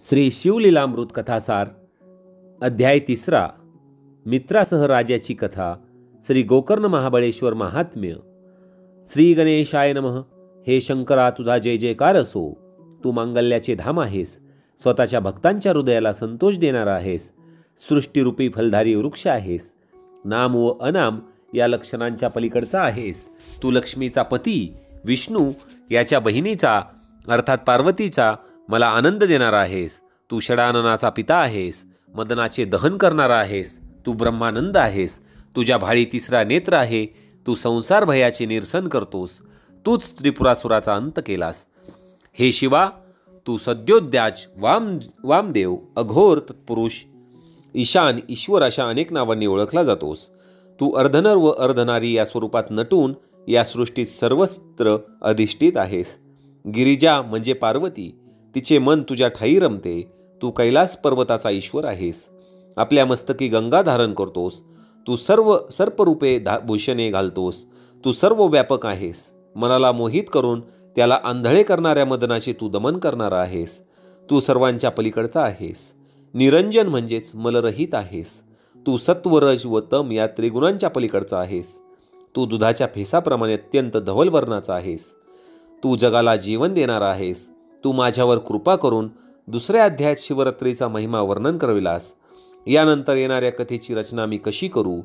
श्री शिवलीलामृत कथासार अध्याय 3 मित्रासह राजाची कथा श्री गोकर्ण महाबळेश्वर महात्म्य। श्री गणेशाय नमः। हे शंकरा, तुझा जय जयकार असो। तू मांगल्याचे धाम आहेस, स्वतःच्या भक्तांच्या हृदयाला संतोष देणारा आहेस, सृष्टीरूपी फलधारी वृक्ष आहेस, नाम व अनाम या लक्षणांच्या पलीकडचा आहेस। तू लक्ष्मीचा पती विष्णू याच्या बहिणीचा अर्थात पार्वतीचा मला आनंद देणारा आहेस। तू षडाननाचा पिता आहेस, मदनाचे दहन करणारा आहेस। तू ब्रह्मानंद आहेस, तुझ्या भाळी तिसरा नेत्र आहे। तू संसार भयाचे निरसन करतोस, तूच त्रिपुरासुराचा अंत केलास। हे शिवा, तू सद्योद्याज, वामदेव, अघोर, तत्पुरुष, ईशान, ईश्वर अशा अनेक नावांनी ओळखला जातोस। तू अर्धनर व अर्धनारी या स्वरूपात नटून या सृष्टीत सर्वत्र अधिष्ठित आहेस। गिरिजा म्हणजे पार्वती, तिचे मन तुझ्या ठाई रमते। तू कैलास पर्वताचा ईश्वर आहेस, आपल्या मस्तकी गंगा धारण करतोस। तू सर्व सर्परूपे भूषणे घालतोस। तू सर्व व्यापक आहेस, मनाला मोहित करून त्याला आंधळे करणाऱ्या मदनाचे तू दमन करणारा आहेस। तू सर्वांच्या पलीकडचा आहेस, निरंजन म्हणजेच मलरहित आहेस। तू सत्व, रज व तम या त्रिगुणांच्या पलीकडचा आहेस। तू दुधाच्या फेसाप्रमाणे अत्यंत धवल वर्णाचा आहेस। तू जगाला जीवन देणारा आहेस। तू माझ्यावर कृपा करून दुसऱ्या अध्यायात शिवरात्रीचा महिमा वर्णन करविलास। यानंतर येणाऱ्या कथेची रचना मी कशी करू?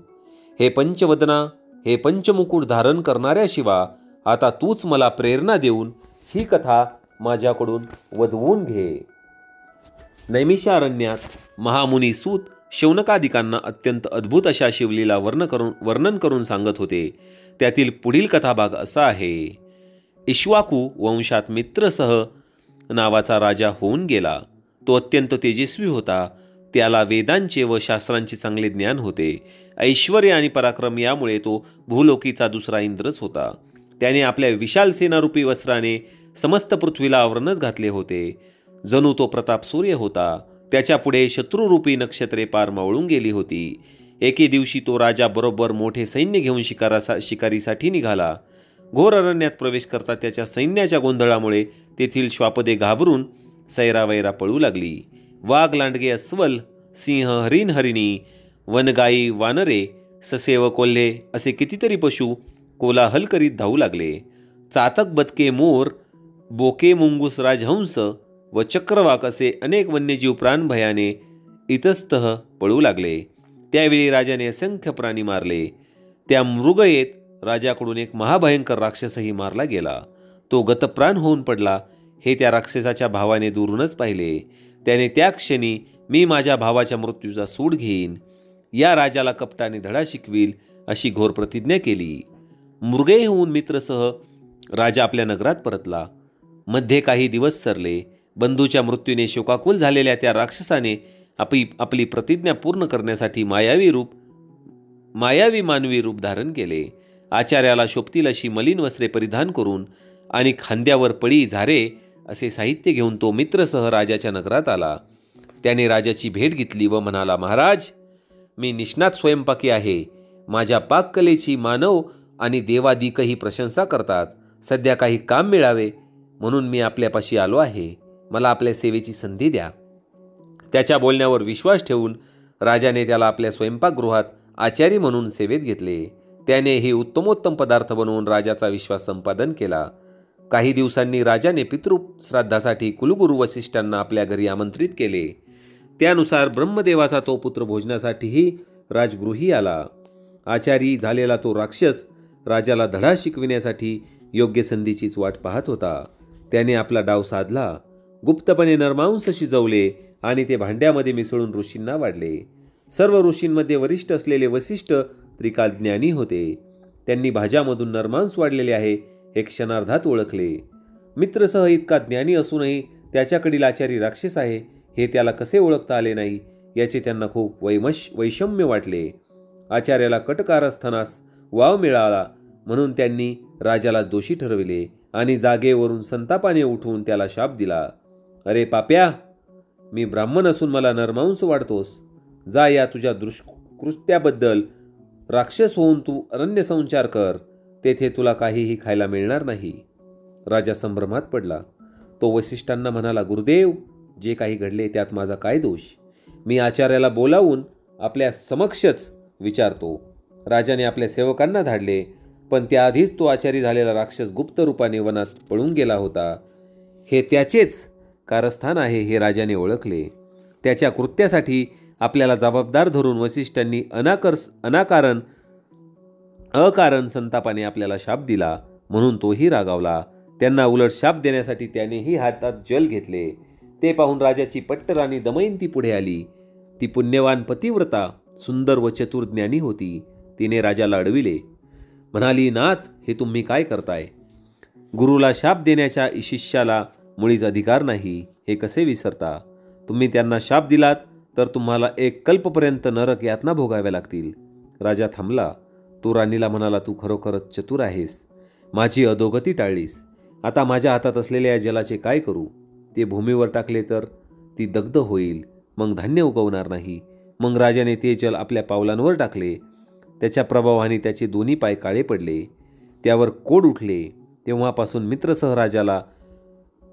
हे पंचवदना, हे पंचमुकुट धारण करणाऱ्या शिवा, आता तूच मला प्रेरणा देऊन ही कथा माझ्याकडून वधवून घे। नैमिषारण्यात महामुनी सूत शौनकादिकांना अत्यंत अद्भुत अशा शिवलीला वर्णन करून सांगत होते। त्यातील पुढील कथाभाग असा आहे। इक्ष्वाकू वंशात मित्रसह नावाचा राजा होऊन गेला। तो अत्यंत तेजस्वी होता, त्याला वेदांचे व शास्त्रांचे चांगले ज्ञान होते। ऐश्वर्य आणि पराक्रम यामुळे तो भूलोकीचा दुसरा इंद्रच होता। त्याने आपल्या विशाल सेनारूपी वस्त्राने समस्त पृथ्वीला आवरणच घातले होते, जणू तो प्रताप सूर्य होता। त्याच्या पुढे शत्रुरूपी नक्षत्रे पार मावळून गेली होती। एके दिवशी तो राजा बरोबर मोठे सैन्य घेऊन शिकारीसाठी निघाला। घोर अरण्यात प्रवेश करता त्याच्या सैन्याच्या गोंधळामुळे तेथील श्वापदे घाबरून सैरावैरा पळू लागली। वाघ, लांडगे, अस्वल, सिंह, हरिण, हरिणी, वनगाई, वानरे, ससे व कोल्हे असे कितीतरी पशु कोलाहल करीत धावू लागले। चातक, बदके, मोर, बोके, मुंगूस, राजहंस व चक्रवाक असे अनेक वन्यजीव प्राणभयाने इतस्तः पळू लागले। त्यावेळी राजाने असंख्य प्राणी मारले। त्या मृगयेत राजाकडून एक महाभयंकर राक्षसही मारला गेला। तो गतप्राण होऊन पडला, हे त्या राक्षसाच्या भावाने दुरूनच पाहिले। त्याने त्या क्षणी मी माझ्या भावाच्या मृत्यूचा सूड घेईन, या राजाला कपटाने धडा शिकवील अशी घोर प्रतिज्ञा केली। मृगय होऊन मित्रसह राजा आपल्या नगरात परतला। मध्ये काही दिवस सरले। बंधूच्या मृत्यूने शोकाकुल झालेल्या त्या राक्षसाने आपली प्रतिज्ञा पूर्ण करण्यासाठी मायावी मानवी रूप धारण केले। आचार्याला शोभतील अशी मलिन वस्त्रे परिधान करून आणि खांद्यावर पळी, झारे असे साहित्य घेऊन तो मित्रसह राजाच्या नगरात आला। त्याने राजाची भेट घेतली व म्हणाला, महाराज, मी निष्णात स्वयंपाकी आहे। माझ्या पाककलेची मानव आणि देवादिकही प्रशंसा करतात। सध्या काही काम मिळावे म्हणून मी आपल्यापाशी आलो आहे। मला आपल्या सेवेची संधी द्या। त्याच्या बोलण्यावर विश्वास ठेवून राजाने त्याला आपल्या स्वयंपाकगृहात आचारी म्हणून सेवेत घेतले। त्याने ही उत्तमोत्तम पदार्थ बनवून राजाचा विश्वास संपादन केला। काही दिवसांनी राजाने पितृश्राद्धासाठी कुलगुरू वसिष्ठांना आपल्या घरी आमंत्रित केले। त्यानुसार ब्रह्मदेवाचा तो पुत्र भोजनासाठीही राजगृही आला। आचारी झालेला तो राक्षस राजाला धडा शिकविण्यासाठी योग्य संधीचीच वाट पाहत होता। त्याने आपला डाव साधला, गुप्तपणे नरमांस शिजवले आणि ते भांड्यामध्ये मिसळून ऋषींना वाढले। सर्व ऋषींमध्ये वरिष्ठ असलेले वसिष्ठ त्रिकालज्ञानी होते। त्यांनी भाज्यामधून नरमांस वाढलेले आहे हे क्षणार्धात ओळखले। मित्रसह इतका ज्ञानी असूनही त्याच्याकडील आचारी राक्षस आहे हे त्याला कसे ओळखता आले नाही याचे त्यांना खूप वैषम्य वाटले। आचार्याला कटकारस्थानास वाव मिळाला म्हणून त्यांनी राजाला दोषी ठरविले आणि जागेवरून संतापाने उठवून त्याला शाप दिला। अरे पाप्या, मी ब्राह्मण असून मला नरमांस वाढतोस? जा, या तुझ्या दुष्कृत्याबद्दल राक्षस होऊन तू अरण्य संचार कर, तेथे तुला काहीही खायला मिळणार नाही। राजा संभ्रमात पडला। तो वसिष्ठांना म्हणाला, गुरुदेव, जे काही घडले त्यात माझा काय दोष? मी आचार्याला बोलावून आपल्या समक्षच विचारतो. राजाने आपल्या सेवकांना धाडले, पण त्याआधीच तो आचारी झालेला राक्षस गुप्त रूपाने वनात पळून गेला होता. हे त्याचेच कारस्थान आहे हे राजाने ओळखले. त्याच्या कृत्यासाठी आपल्याला जबाबदार धरून वसिष्ठांनी अकारण संतापाने आपल्याला शाप दिला, म्हणून तोही रागावला. त्यांना उलट शाप देण्यासाठी त्यानेही हातात जल घेतले. ते पाहून राजाची पट्टराणी दमयंती पुढे आली. ती पुण्यवान पतिव्रता, सुंदर व चतुर ज्ञानी होती. तिने राजाला अडविले. म्हणाली, नाथ, हे तुम्ही काय करताय? गुरुला शाप देण्याच्या शिष्याला मुळीच अधिकार नाही, हे कसे विसरता? तुम्ही त्यांना शाप दिलात तर तुम्हाला एक कल्पपर्यंत नरक यातना भोगाव्या लागतील. राजा थांबला. तो राणीला म्हणाला, तू खरोखरच चतुर आहेस. माझी अधोगती टाळलीस. आता माझ्या हातात असलेल्या या जलाचे काय करू? ते भूमीवर टाकले तर ती दग्ध होईल, मग धान्य उगवणार नाही. मग राजाने ते जल आपल्या पावलांवर टाकले. त्याच्या प्रभावाने त्याचे दोन्ही पाय काळे पडले, त्यावर कोड उठले. तेव्हापासून मित्रसह राजाला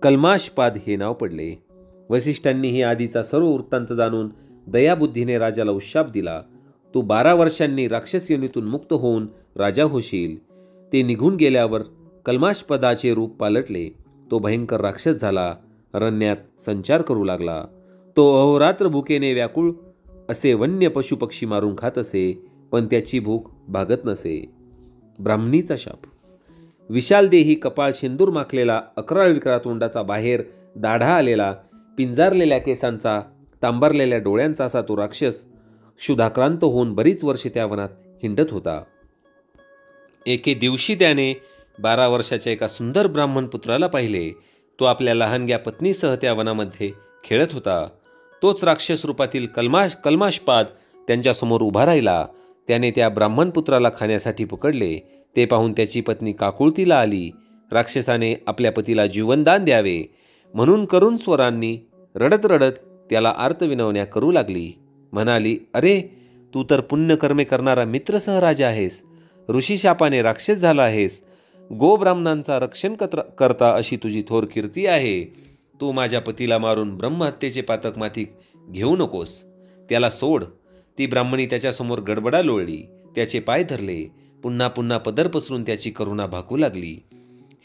कल्माशपाद हे नाव पडले. वसिष्ठांनीही आधीचा सर्व वृत्तांत जाणून दयाबुद्धीने राजाला उशाप दिला. तू 12 वर्षांनी राक्षस योनीतून मुक्त होऊन राजा होशील. ते निघून गेल्यावर कल्माशपदाचे रूप पालटले. तो भयंकर राक्षस झाला. अरण्यात संचार करू लागला. तो अहोरात्र भुकेने व्याकुळ असे वन्य पशुपक्षी मारून खात असे, पण त्याची भूक भागत नसे. ब्राह्मणीचा शाप. विशाल देही, कपाळ शेंदूर माखलेला, अकराळ विकरा तोंडाचा, बाहेर दाढा आलेला, पिंजारलेल्या केसांचा, तांबरलेल्या डोळ्यांचा असा तो राक्षस क्षुधाक्रांत होऊन बरीच वर्षे त्या वनात हिंडत होता. एके दिवशी त्याने 12 वर्षाच्या एका सुंदर ब्राह्मण पुत्राला पाहिले. तो आपल्या लहानग्या पत्नीसह त्या वनामध्ये खेळत होता. तोच राक्षस रूपातील कल्माशपाद त्यांच्यासमोर उभा राहिला. त्याने त्या ब्राह्मण पुत्राला खाण्यासाठी पकडले. ते पाहून त्याची पत्नी काकुळतीला आली. राक्षसाने आपल्या पतीला जीवनदान द्यावे म्हणून करुण स्वरांनी रडत रडत त्याला आर्तविनवण्या करू लागली. म्हणाली, अरे, तू तर पुण्यकर्मे करणारा मित्रसह राजा आहेस. ऋषीशापाने राक्षस झाला आहेस. गोब्राह्मणांचा रक्षण करता अशी तुझी थोर कीर्ती आहे. तू माझ्या पतीला मारून ब्रह्महत्येचे पातक माथी घेऊ नकोस. त्याला सोड. ती ब्राह्मणी त्याच्यासमोर गडबडा लोळली. त्याचे पाय धरले. पुन्हा पुन्हा पदर पसरून त्याची करुणा भाकू लागली.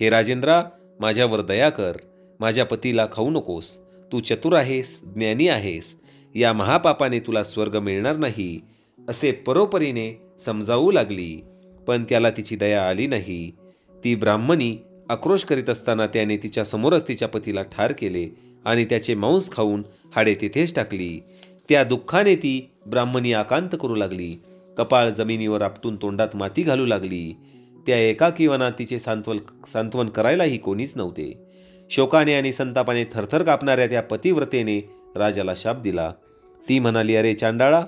हे राजेंद्रा, माझ्यावर दया कर. माझ्या पतीला खाऊ नकोस. तू चतुर आहेस, ज्ञानी आहेस. या महापापाने तुला स्वर्ग मिळणार नाही, असे परोपरीने समजावू लागली. पण त्याला तिची दया आली नाही. ती ब्राह्मणी आक्रोश करीत असताना त्याने तिच्या समोरच तिच्या पतीला ठार केले आणि त्याचे मांस खाऊन हाडे तिथेच टाकली. त्या दुःखाने ती ब्राह्मणी आकांत करू लागली. कपाळ जमिनीवर आपटून तोंडात माती घालू लागली. त्या एकाकी वनात तिचे सांत्वन करायलाही कोणीच नव्हते. शोकाने आणि संतापाने थरथर कापणाऱ्या त्या पतिव्रतेने राजाला शाप दिला. ती म्हणाली, अरे चांडाळा,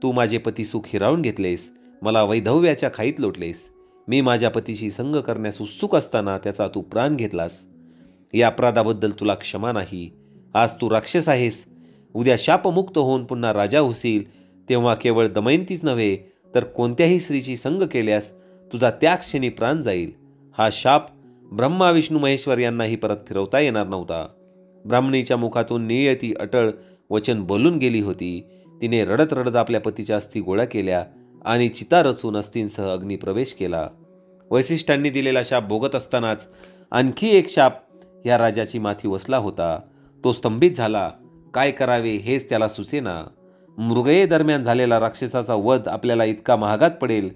तू माझे पती सुख हिरावून घेतलेस. मला वैधव्याच्या खाईत लोटलेस. मी माझ्या पतीशी संग करण्यास उत्सुक असताना त्याचा तू प्राण घेतलास. या अपराधाबद्दल तुला क्षमा नाही. आज तू राक्षस आहेस. उद्या शापमुक्त होऊन पुन्हा राजा होशील. तेव्हा केवळ दमयंतीच नव्हे तर कोणत्याही स्त्रीची संग केल्यास तुझा त्या क्षणी प्राण जाईल. हा शाप ब्रह्मा, विष्णू, महेश्वर यांनाही परत फिरवता येणार नव्हता. ब्राह्मणीच्या मुखातून नियती अटळ वचन बोलून गेली होती. तिने रडत रडत आपल्या पतीच्या अस्थी गोळा केल्या आणि चिता रचून अस्थींसह अग्निप्रवेश केला. वैशिष्ट्यांनी दिलेला शाप भोगत असतानाच आणखी एक शाप ह्या राजाची माथी वसला होता. तो स्तंभित झाला. काय करावे हेच त्याला सुचेना. मृगये दरम्यान झालेला राक्षसाचा वध आपल्याला इतका महागात पडेल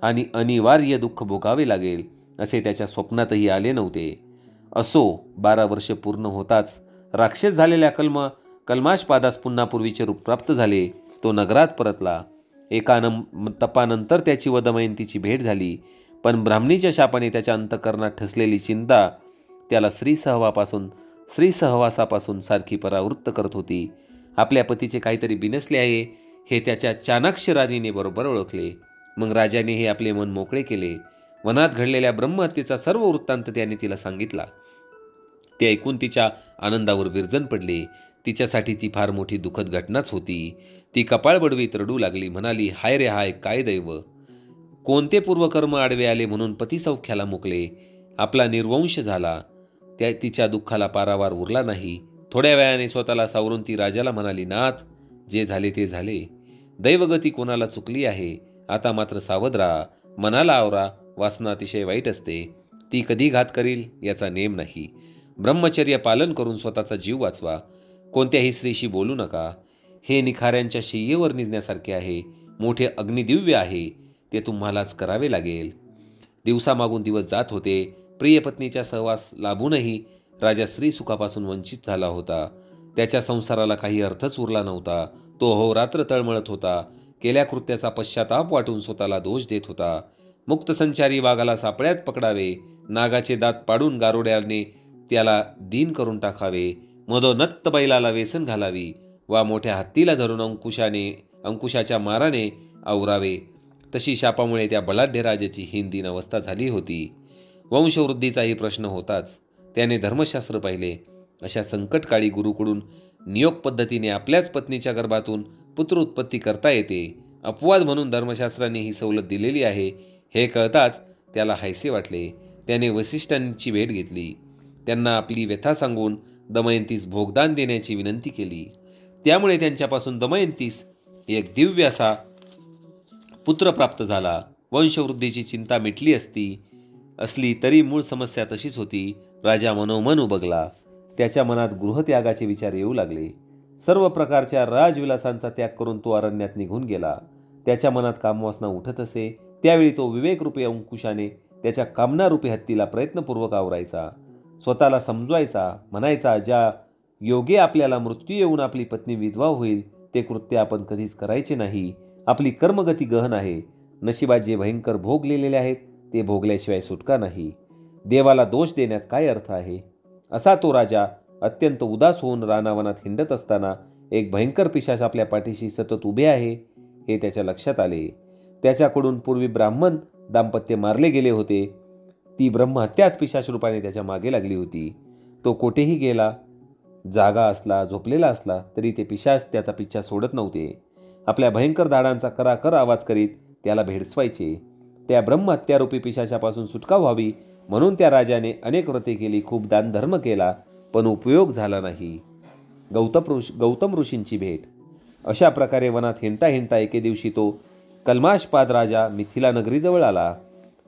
आणि अनिवार्य दुःख भोगावे लागेल असे त्याच्या स्वप्नातही आले नव्हते. असो, 12 वर्ष पूर्ण होताच राक्षस झालेल्या कल्माशपादास पुन्हा पूर्वीचे रूप प्राप्त झाले. तो नगरात परतला. एका तपानंतर त्याची व दमयंतीची भेट झाली. पण ब्राह्मणीच्या शापाने त्याच्या अंतःकरणात ठसलेली चिंता त्याला स्त्री सहवासापासून सारखी परावृत्त करत होती. आपल्या पतीचे काहीतरी बिनसले आहे हे त्याच्या चाणाक्ष राणीने बरोबर ओळखले. मग राजानेही आपले मन मोकळे केले. वनात घडलेल्या ब्रह्महत्येचा सर्व वृत्तांत त्याने तिला सांगितला. ते ऐकून तिच्या आनंदावर विरजण पडले. तिच्यासाठी ती फार मोठी दुःखद घटनाच होती. ती कपाळ बडवीत रडू लागली. म्हणाली, हाय रे हाय, काय दैव! कोणते पूर्वकर्म आडवे आले म्हणून पतिसौख्याला मुकले. आपला निर्वंश झाला. तिच्या दुःखाला पारावार उरला नाही. थोड्या वेळाने स्वतःला सावरून ती राजाला म्हणाली, नाथ, जे झाले ते झाले. दैवगती कोणाला चुकली आहे. आता मात्र सावध राहा. मनाला आवरा. वासना अतिशय वाईट असते. ती कधी घात करील याचा नेम नाही. ब्रह्मचर्य पालन करून स्वतःचा जीव वाचवा. कोणत्याही स्त्रीशी बोलू नका. हे निखाऱ्यांच्या शय्येवर निजण्यासारखे आहे. मोठे अग्निदिव्य आहे. ते तुम्हालाच करावे लागेल. दिवसामागून दिवस जात होते. प्रिय पत्नीचा सहवास लाभूनही राजा स्त्री सुखापासून वंचित झाला होता. त्याच्या संसाराला काही अर्थच उरला नव्हता. तो अहोरात्र तळमळत होता. केल्या कृत्याचा पश्चाताप वाटून स्वतःला दोष देत होता. मुक्त संचारी वाघाला सापळ्यात पकडावे, नागाचे दात पाडून गारोड्याने त्याला दीन करून टाकावे, मदोन्नत बैलाला वेसन घालावी, वा मोठ्या हत्तीला धरून अंकुशाच्या माराने आवरावे, तशी शापामुळे त्या बलाढ्य राजाची हीनदीन अवस्था झाली होती. वंशवृद्धीचाही प्रश्न होताच. त्याने धर्मशास्त्र पाहिले. अशा संकटकाळी गुरुकडून नियोग पद्धतीने आपल्याच पत्नीच्या गर्भातून पुत्र उत्पत्ती करता येते. अपवाद म्हणून धर्मशास्त्राने ही सवलत दिलेली आहे हे कळताच त्याला हायसे वाटले. त्याने वसिष्ठांची भेट घेतली. त्यांना आपली व्यथा सांगून दमयंतीस भोगदान देण्याची विनंती केली. त्यामुळे त्यांच्यापासून दमयंतीस एक दिव्य असा पुत्र प्राप्त झाला. वंशवृद्धीची चिंता मिटली असली तरी मूळ समस्या तशीच होती. राजा मनोमन उबगला. त्याच्या मनात गृहत्यागाचे विचार येऊ लागले. सर्व प्रकारच्या राजविलासांचा त्याग करून तो अरण्यात निघून गेला. त्याच्या मनात कामवासना उठत असे. त्यावेळी तो विवेकरूपी अंकुशाने त्याच्या कामनारूपी हत्तीला प्रयत्नपूर्वक आवरायचा. स्वतःला समजवायचा. म्हणायचा, ज्या योगे आपल्याला मृत्यू येऊन आपली पत्नी विधवा होईल ते कृत्य आपण कधीच करायचे नाही. आपली कर्मगती गहन आहे. नशिबात जे भयंकर भोग लिहिलेले आहेत ते भोगल्याशिवाय सुटका नाही. देवाला दोष देण्यात काय अर्थ आहे. असा तो राजा अत्यंत उदास होऊन रानावनात हिंडत असताना एक भयंकर पिशाच आपल्या पाठीशी सतत उभे आहे हे त्याच्या लक्षात आले. त्याच्याकडून पूर्वी ब्राह्मण दाम्पत्य मारले गेले होते. ती ब्रह्महत्याच पिशाच रूपाने त्याच्या मागे लागली होती. तो कोठेही गेला, जागा असला, झोपलेला असला तरी ते पिशाच त्याचा पिच्छा सोडत नव्हते. आपल्या भयंकर दाडांचा कराकर आवाज करीत त्याला भेडसवायचे. त्या ब्रह्महत्यारूपी पिशाच्यापासून सुटका व्हावी म्हणून त्या राजाने अनेक व्रते केली, खूप दानधर्म केला, पण उपयोग झाला नाही. गौतम ऋषींची भेट. अशा प्रकारे वनात हिंडता हिंडता एके दिवशी तो कल्माशपाद राजा मिथिला नगरीजवळ आला.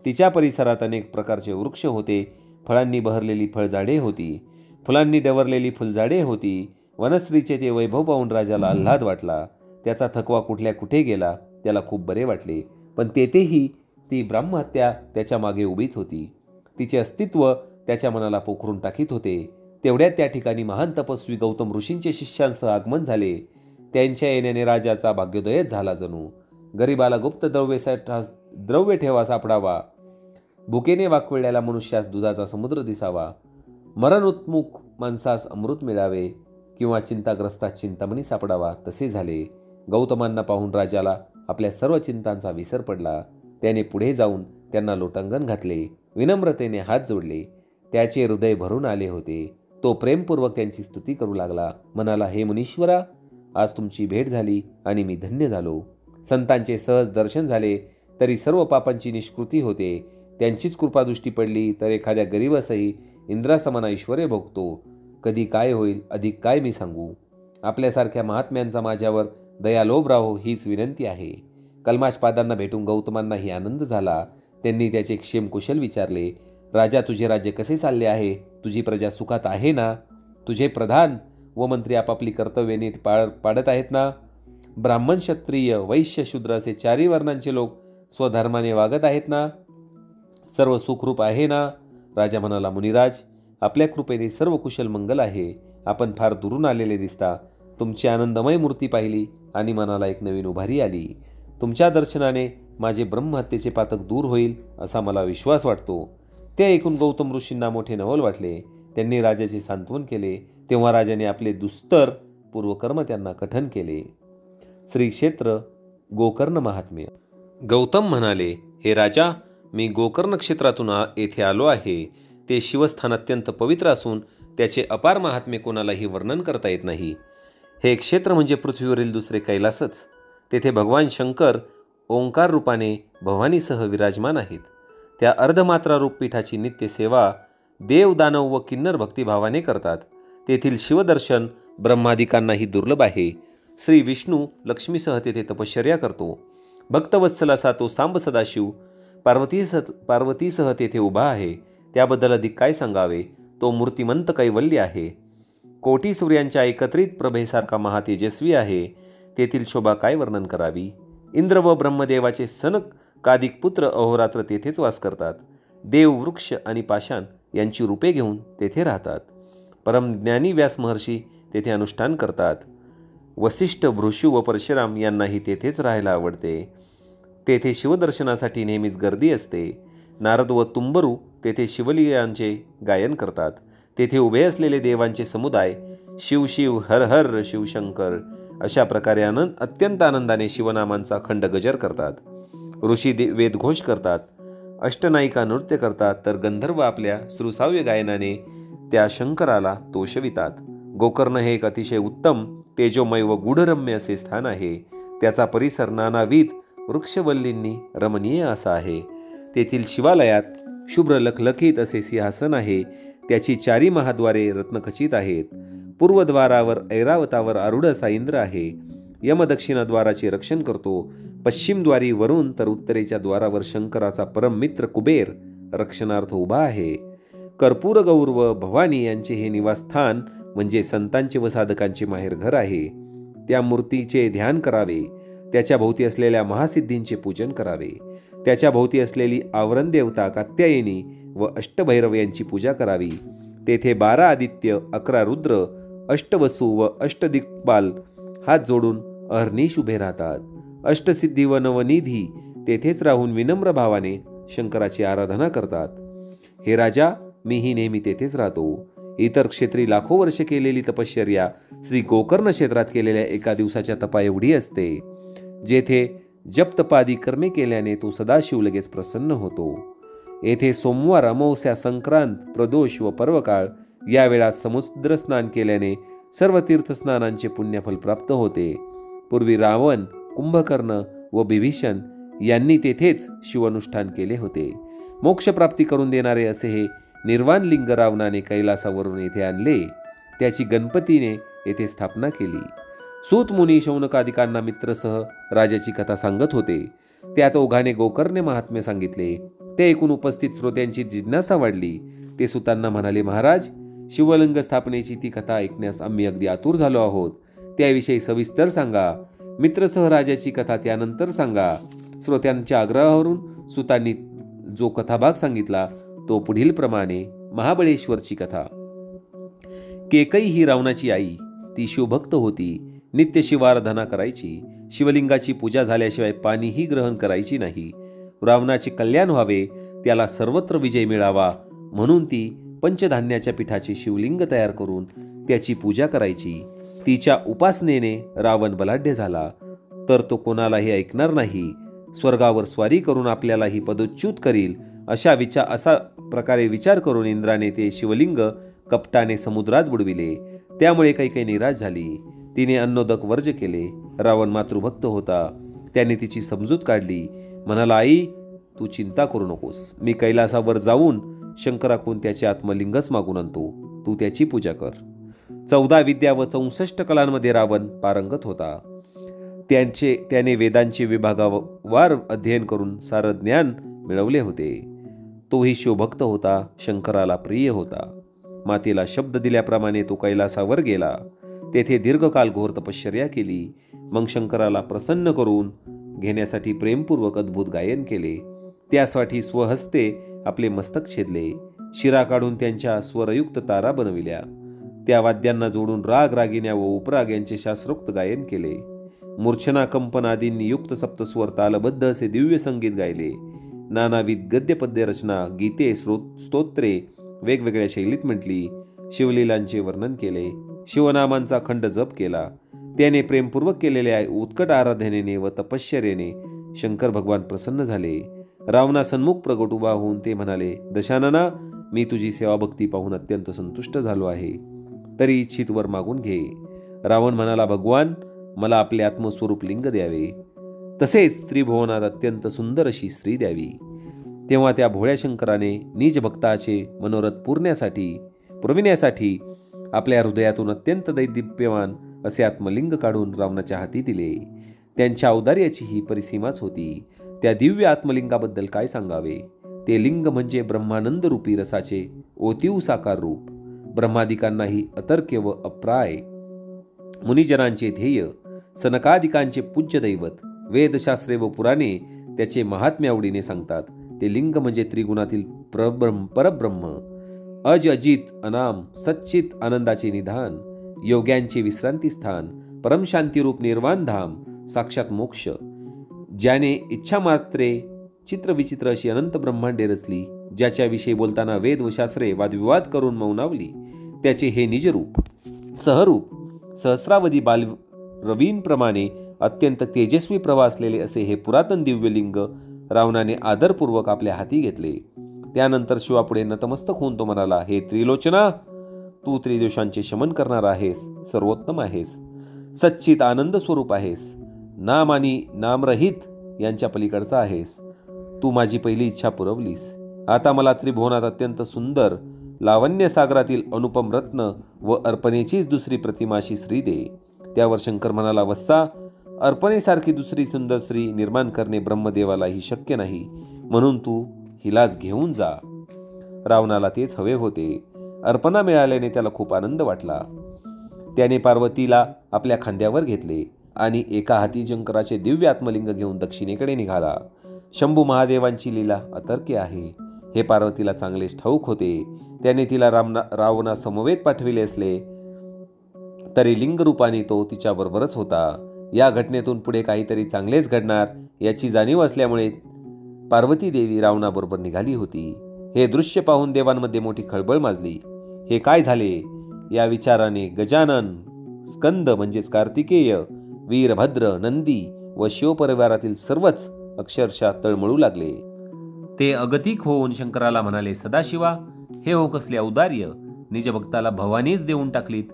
तिच्या परिसरात अनेक प्रकारचे वृक्ष होते. फळांनी बहरलेली फळझाडे होती. फुलांनी डवरलेली फुलझाडे होती. वनस्त्रीचे ते वैभव पाहून राजाला आल्हाद वाटला. त्याचा थकवा कुठे गेला. त्याला खूप बरे वाटले. पण तेथेही ती ब्रह्महत्या त्याच्या मागे उभीच होती. तिचे अस्तित्व त्याच्या मनाला पोखरून टाकीत होते. तेवढ्यात त्या ठिकाणी महान तपस्वी गौतम ऋषींचे शिष्यांसह आगमन झाले. त्यांच्या येण्याने राजाचा भाग्योदयच झाला. जणू गरीबाला गुप्त द्रव्य ठेवा सापडावा. भुकेने वाकवलेल्या मनुष्यास दुधाचा समुद्र दिसावा. मरणोन्मुख माणसास अमृत मिळावे किंवा चिंताग्रस्तास चिंतामणी सापडावा. तसे झाले. गौतमांना पाहून राजाला आपल्या सर्व चिंतांचा विसर पडला. त्याने पुढे जाऊन त्यांना लोटांगण घातले. विनम्रतेने हात जोडले. त्याचे हृदय भरून आले होते. तो प्रेमपूर्वक त्यांची स्तुती करू लागला. म्हणाला, हे मुनीश्वरा, आज तुमची भेट झाली आणि मी धन्य झालो. संतांचे सहज दर्शन झाले तरी सर्व पापांची निष्कृती होते. त्यांचीच कृपादृष्टी पडली तर एखाद्या गरीबासही इंद्रासमान ऐश्वर्य भोगतो. कधी काय होईल, अधिक काय मी सांगू. आपल्यासारख्या महात्म्यांचा माझ्यावर दयालोभ राहो हीच विनंती आहे. कल्माशपादांना भेटून गौतमांनाही आनंद झाला. त्यांनी त्याचे क्षेम कुशल विचारले. राजा, तुझे राज्य कसे चालले आहे. तुझी प्रजा सुखात आहे ना. तुझे प्रधान व मंत्री आपापली कर्तव्ये नीट पाडत आहेत ना. ब्राह्मण, क्षत्रिय, वैश्य, शूद्र असे चारही वर्णांचे लोक स्वधर्माने वागत आहेत ना. सर्व सुखरूप आहे ना. राजा म्हणाला, मुनिराज, आपल्या कृपेने सर्व कुशल मंगल आहे. आपण फार दुरून आलेले दिसता. तुमची आनंदमय मूर्ती पाहिली आणि मनाला एक नवीन उभारी आली. तुमच्या दर्शनाने माझे ब्रह्महत्येचे पातक दूर होईल असा मला विश्वास वाटतो. ते ऐकून गौतम ऋषींना मोठे नवल वाटले. त्यांनी राजाचे सांत्वन केले. तेव्हा राजाने आपले दुस्तर पूर्वकर्म त्यांना कथन केले. श्री क्षेत्र गोकर्ण महात्म्य. गौतम म्हणाले, हे राजा, मी गोकर्ण क्षेत्रातून येथे आलो आहे. ते शिवस्थान अत्यंत पवित्र असून त्याचे अपार महात्म्य कोणालाही वर्णन करता येत नाही. हे क्षेत्र म्हणजे पृथ्वीवरील दुसरे कैलासच. तेथे भगवान शंकर ओंकार रूपाने भवानीसह विराजमान आहेत. त्या अर्धमात्रा रूप पीठाची नित्य सेवा देव, दानव व किन्नर भक्तिभावाने करतात. तेथील शिवदर्शन ब्रह्मादिकांनाही दुर्लभ आहे. श्री विष्णू लक्ष्मीसह तेथे तपश्चर्या करतो. भक्तवत्सल असा तो सांब सदाशिव पार्वतीसह तेथे उभा आहे. त्याबद्दल अधिक काय सांगावे. तो मूर्तिमंत कैवल्य आहे. कोटी सूर्यांच्या एकत्रित प्रभेसारखा महातेजस्वी आहे. तेथील शोभा काय वर्णन करावी. इंद्र व ब्रह्मदेवाचे सनकादिक पुत्र अहोरात्र तेथेच वास करतात. देव, वृक्ष आणि पाषाण यांची रूपे घेऊन तेथे राहतात. परमज्ञानी व्यास महर्षी तेथे अनुष्ठान करतात. वसिष्ठ, भृशु व परशुराम यांनाही तेथेच राहायला आवडते. तेथे शिवदर्शनासाठी नेहमीच गर्दी असते. नारद व तुंबरू तेथे शिवलीलांचे गायन करतात. तेथे उभे असलेले देवांचे समुदाय शिव शिव हर हर शिवशंकर अशा प्रकारे अत्यंत आनंदाने शिवनामांचा खंड गजर करतात. ऋषी वेदघोष करतात. अष्टनायिका नृत्य करतात. तर गंधर्व आपल्या श्रुसाव्य गायनाने त्या शंकराला तोषवितात. गोकर्ण हे एक अतिशय उत्तम, तेजोमय व गूढरम्य असे स्थान आहे. त्याचा परिसर नानाविध वृक्षवल्लींनी रमणीय असा आहे. तेथील शिवालयात शुभ्र लखलखीत असे सिंहासन आहे. त्याची चारी महाद्वारे रत्नखचित आहेत. पूर्वद्वारावर ऐरावतावर आरूढ असा इंद्र आहे. यमदक्षिणद्वाराचे रक्षण करतो. पश्चिमद्वारी वरुण तर उत्तरेच्या द्वारावर शंकराचा परम मित्र कुबेर रक्षणार्थ उभा आहे. कर्पूर गौर व भवानी यांचे हे निवासस्थान म्हणजे संतांचे व साधकांचे माहेरघर आहे. त्या मूर्तीचे ध्यान करावे. त्याच्या भोवती असलेल्या महासिद्धींचे पूजन करावे. त्याच्या भोवती असलेली आवरण देवता कात्यायनी व अष्टभैरव यांची पूजा करावी. तेथे 12 आदित्य, 11 रुद्र, अष्टवसू व अष्टदिक्पाल हात जोडून अहर्निश उभे राहतात. अष्टसिद्धी व नवनिधी तेथेच राहून विनम्र भावाने शंकराची आराधना करतात. हे राजा, मीही नेहमी तेथेच राहतो. इतर क्षेत्री लाखो वर्ष केलेली तपश्चर्या श्री गोकर्ण क्षेत्रात केलेल्या एका दिवसाच्या तपा एवढी असते. जेथे जपतपादी कर्मे केल्याने तो सदाशिव लगेच प्रसन्न होतो. येथे सोमवार, अमावस्या, संक्रांत, प्रदोष व पर्वकाळ या वेळात समुद्र स्नान केल्याने सर्व तीर्थस्नानांचे पुण्यफल प्राप्त होते. पूर्वी रावण, कुंभकर्ण व बिभीषण यांनी तेथेच शिवानुष्ठान केले होते. मोक्षप्राप्ती करून देणारे असे हे निर्वाण लिंग रावणाने कैलासावरून येथे आणले. त्याची गणपतीने येथे स्थापना केली. सूत मुनी शौनकादिकांना मित्रसह राजाची कथा सांगत होते. त्यात ओघाने गोकर्णे महात्म्य सांगितले. ते ऐकून उपस्थित श्रोत्यांची जिज्ञासा वाढली. ते सुतांना म्हणाले, महाराज, शिवलिंग स्थापनेची ती कथा ऐकण्यास आम्ही अगदी आतुर झालो आहोत. त्याविषयी सविस्तर सांगा. मित्रसह राजाची कथा त्यानंतर सांगा. श्रोत्यांच्या आग्रहावरून सुतांनी जो कथाभाग सांगितला तो पुढील प्रमाणे. महाबळेश्वरची कथा. केकई ही रावणाची आई. ती शिवभक्त होती. नित्य शिवाराधना करायची. शिवलिंगाची पूजा झाल्याशिवाय पाणीही ग्रहण करायची नाही. रावणाचे कल्याण व्हावे, त्याला सर्वत्र विजय मिळावा म्हणून ती पंचधान्याच्या पिठाचे शिवलिंग तयार करून त्याची पूजा करायची. तिच्या उपासनेने रावण बलाढ्य झाला. तर तो कोणालाही ऐकणार नाही. स्वर्गावर स्वारी करून आपल्यालाही पदच्युत करील अशा प्रकारे विचार करून इंद्राने ते शिवलिंग कपटाने समुद्रात बुडविले. त्यामुळे काही निराश झाली. तिने अन्नोदक वर्ज केले. रावण मातृभक्त होता. त्याने तिची समजूत काढली. म्हणाला, आई, तू चिंता करू नकोस. मी कैलासावर जाऊन शंकराकडून त्याचे आत्मलिंगच मागून आणतो. तू त्याची पूजा कर. 14 विद्या व 64 कलांमध्ये रावण पारंगत होता. त्याने वेदांचे विभागावार अध्ययन करून सारं ज्ञान मिळवले होते. तोही शिवभक्त होता. शंकराला प्रिय होता. मातेला शब्द दिल्याप्रमाणे तो कैलासावर गेला. तेथे दीर्घकाल घोर तपश्चर्या केली. मग शंकराला प्रसन्न करून घेण्यासाठी प्रेमपूर्वक अद्भुत गायन केले. त्यासाठी स्वहस्ते आपले मस्तक छेदले. शिरा काढून त्यांच्या स्वरयुक्त तारा बनविल्या. त्या वाद्यांना जोडून राग, रागिण्या व उपराग यांचे शास्त्रोक्त गायन केले. मूर्छना, कंपन आदींनी युक्त सप्तस्वर तालबद्ध असे दिव्य संगीत गायले. नानाविध गद्यपद्य रचना, गीते, स्तोत्रे वेगवेगळ्या शैलीत म्हटली. शिवलीलांचे वर्णन केले. शिवनामांचा खंड जप केला. त्याने प्रेमपूर्वक केलेल्या उत्कट आराधनेने व तपश्चर्येने शंकर भगवान प्रसन्न झाले. रावणासन्मुख प्रगट उभा होऊन ते म्हणाले, दशानना, मी तुझी सेवाभक्ती पाहून अत्यंत संतुष्ट झालो आहे. तरी इच्छित वर मागून घे. रावण म्हणाला, भगवान, मला आपले आत्मस्वरूप लिंग द्यावे. तसेच त्रिभुवनात अत्यंत सुंदर अशी स्त्री द्यावी. तेव्हा त्या भोळ्या शंकराने निज भक्ताचे मनोरथ पुरविण्यासाठी आपल्या हृदयातून अत्यंत दैदिप्यमान असे आत्मलिंग काढून रावणाच्या हाती दिले. त्यांच्या औदार्याची ही परिसीमाच होती. त्या दिव्य आत्मलिंगाबद्दल काय सांगावे. ते लिंग म्हणजे ब्रह्मानंद रूपी रसाचे ओतीव साकार रूप. ब्रह्मादिकांनाही अतर्क्य व अप्राय, मुनिजनांचे ध्येय, सनकादिकांचे पूज्य दैवत. वेदशास्त्रे व पुराणे त्याचे महात्म्य आवडीने सांगतात. ते लिंग म्हणजे त्रिगुणातील परब्रह्म, अज अजित अनाम सच्चित आनंदाचे निधान, योग्यांचे विश्रांती स्थान, परमशांतीरूप निर्वाण धाम, साक्षात मोक्ष. ज्याने इच्छा मात्रे चित्रविचित्र अशी अनंत ब्रह्मांडे रचली, ज्याच्याविषयी बोलताना वेद व शास्त्रे वादविवाद करून मौनावली, त्याचे हे निजरूप सहरूप सहस्रावधी बाल रवींप्रमाणे अत्यंत तेजस्वी प्रभा असलेले असे हे पुरातन दिव्यलिंग रावणाने आदरपूर्वक आपल्या हाती घेतले. त्यानंतर शिवापुढे नतमस्तक होऊन तो म्हणाला, हे त्रिलोचना, तू त्रिदोषांचे शमन करणार आहेस, सर्वोत्तम आहेस, सच्चित आनंद स्वरूप आहेस, नाम आणि नामरहित यांच्या पलीकडचा आहेस. तू माझी पहिली इच्छा पुरवलीस. आता मला त्रिभुवनात अत्यंत सुंदर लावण्य सागरातील अनुपम रत्न व अर्पणेचीच दुसरी प्रतिमाशी स्त्री दे. त्यावर शंकर म्हणाला, वत्सा, अर्पणेसारखी दुसरी सुंदर स्त्री निर्माण करणे ब्रह्मदेवालाही शक्य नाही, म्हणून तू हिलाच घेऊन जा. रावणाला तेच हवे होते. अर्पणा मिळाल्याने त्याला खूप आनंद वाटला. त्याने पार्वतीला आपल्या खांद्यावर घेतले आणि एका हाती शंकराचे दिव्य आत्मलिंग घेऊन दक्षिणेकडे निघाला. शंभू महादेवांची लीला अतर्क्य आहे हे पार्वतीला चांगलेच ठाऊक होते. त्याने तिला रावणा समवेत पाठविले असले तरी लिंगरूपाने तो तिच्याबरोबरच होता. या घटनेतून पुढे काहीतरी चांगलेच घडणार याची जाणीव असल्यामुळे पार्वती देवी रावणाबरोबर निघाली होती. हे दृश्य पाहून देवांमध्ये मोठी खळबळ माजली. हे काय झाले या विचाराने गजानन, स्कंद म्हणजेच कार्तिकेय, वीरभद्र, नंदी व शिवपरिवारातील सर्वच अक्षरशः तळमळू लागले. ते अगतिक होऊन शंकराला म्हणाले, सदाशिवा, हे हो कसले औदार्य, निज भक्ताला भवानीच देऊन टाकलीत.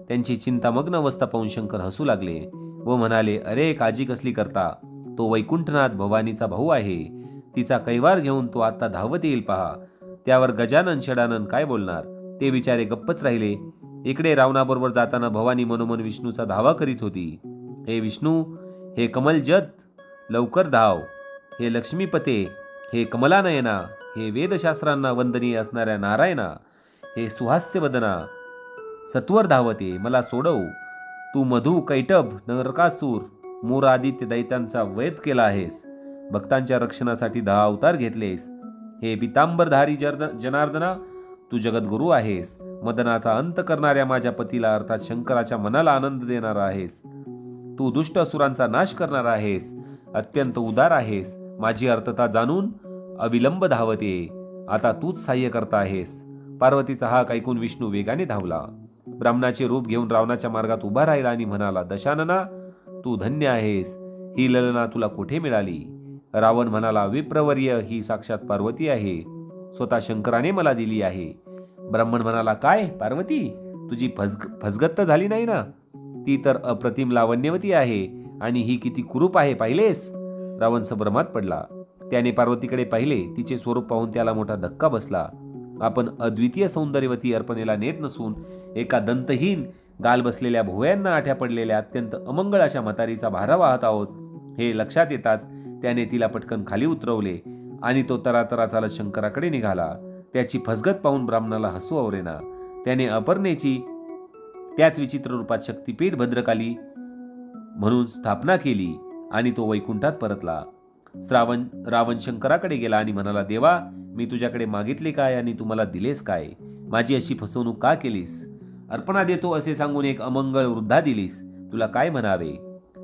त्यांची चिंतामग्न अवस्था पाहून शंकर हसू लागले व म्हणाले, अरे काळजी कसली करता, तो वैकुंठनाथ भवानीचा भाऊ आहे. तिचा कैवार घेऊन तो आता धावत येईल पहा. त्यावर गजानन षडानन काय बोलणार, ते बिचारे गप्पच राहिले. इकडे रावणाबरोबर जाताना भवानी मनोमन विष्णूचा धावा करीत होती. हे विष्णू, हे कमलजत, लवकर धाव. हे लक्ष्मीपते, हे कमलानयना, हे वेदशास्त्रांना वंदनीय असणाऱ्या नारायणा, हे सुहास्यवदना, सत्वर धावते, मला सोडव. तू मधु, कैटभ, नरकासूर, मूर आदित्य दैत्यांचा वध केला आहेस. भक्तांच्या रक्षणासाठी 10 अवतार घेतलेस. हे पितांबरधारी जनार्दना, तू जगद्गुरू आहेस. मदनाचा अंत करणाऱ्या माझ्या पतीला अर्थात शंकराच्या मनाला आनंद देणारा आहेस. तू दुष्ट असुरांचा नाश करणार आहेस. अत्यंत उदार आहेस. माझी अर्थता जाणून अविलंब धावते. आता तूच सहाय्य करता आहेस. पार्वतीचा हाक ऐकून विष्णू वेगाने धावला. ब्राह्मणाचे रूप घेऊन रावणाच्या मार्गात उभा राहिला आणि म्हणाला, दशानना, तू धन्य आहेस. ही ललना तुला कुठे मिळाली? रावण म्हणाला, विप्रवर्य, ही साक्षात पार्वती आहे. स्वतः शंकराने मला दिली आहे. ब्राह्मण म्हणाला, काय पार्वती, तुझी फसगत झाली नाही ना? ती तर अप्रतिम लावण्यवती आहे आणि ही किती कुरूप आहे पाहिलेस? रावण संभ्रमात पडला. त्याने पार्वतीकडे पाहिले. तिचे स्वरूप पाहून त्याला मोठा धक्का बसला. आपण अद्वितीय सौंदर्यवती अर्पणेला नेत नसून एका दंतहीन, गाल बसलेल्या भुवयांना आठ्या पडलेल्या अत्यंत अमंगळ अशा म्हातारीचा भारा वाहत आहोत हे लक्षात येताच त्याने तिला पटकन खाली उतरवले आणि तो तरातरा चालत शंकराकडे निघाला. त्याची फसगत पाहून ब्राह्मणाला हसू आवरेना. त्याने अपर्णेची त्याच विचित्र रूपात शक्तीपीठ भद्रकाली म्हणून स्थापना केली आणि तो वैकुंठात परतला. रावण शंकराकडे गेला आणि म्हणाला, देवा, मी तुझ्याकडे मागितले काय आणि तू मला दिलेस काय? माझी अशी फसवणूक का केलीस? अर्पणा देतो असे सांगून एक अमंगळ वृद्धा दिलीस. तुला काय म्हणावे?